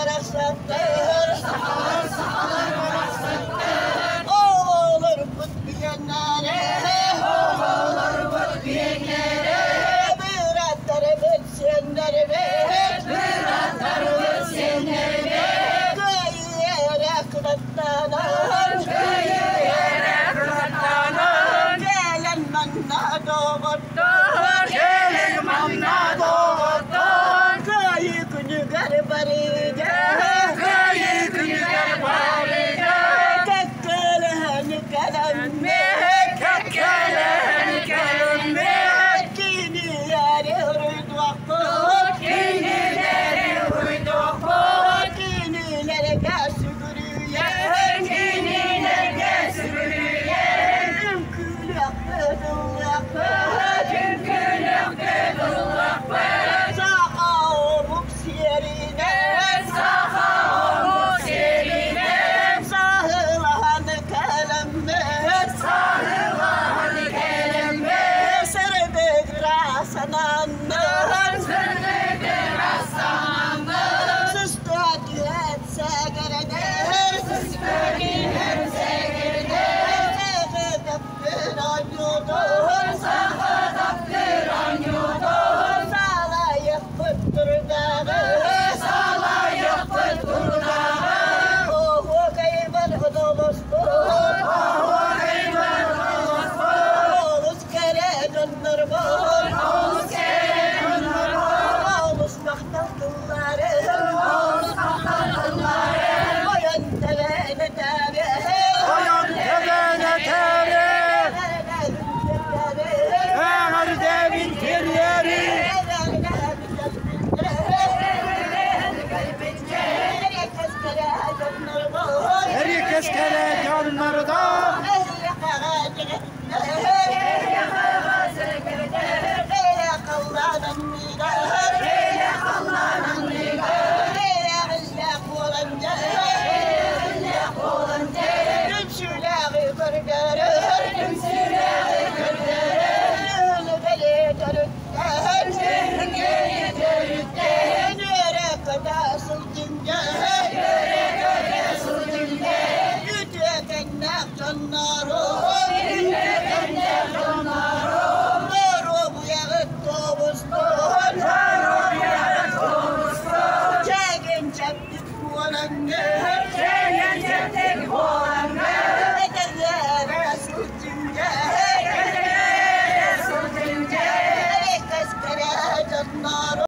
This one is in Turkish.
bıraksaktır, sahalar bıraksaktır. Olur bu diyenlere, olur bu diyenlere. Bir atar bitsinler ver, bir atar bitsinler ver. Kıyıya kılatlanır, kıyıya kılatlanır. Gelin manna doğuttur, gelin manna doğuttur. Kıyı günü garbarıca, kıyı günü garbarıca. Kekkeleğini kelenme, kekkeleğini kelenme. Kinileri uyduktur, kinileri uyduktur. Kinileri kesürüyer, kinileri kesürüyer. Tümkülüktü dullaklar, tümkülüktü dullaklar. Sağa omuk siyerine, sağa omuk siyerine. Sahılanı kelenme, sahılanı kelenme. Sırdık rasananlar, sırdık rasananlar. Sıstı diyetse gerede, sıstı diyetse gerede. Sağıdaktır anyudur, sağıdaktır anyudur. Salayık pıttır dağı, salayık pıttır dağı. Ohu kayıbır dolustur, ohu kayıbır dolustur. Olus kere döndür bol, olus kere döndür bol. Olus mahtakılları, olus mahtakılları. Koyun tevene teve, koyun tevene teve. Nerede bir yeri, herkes kere canlarda. Yeah.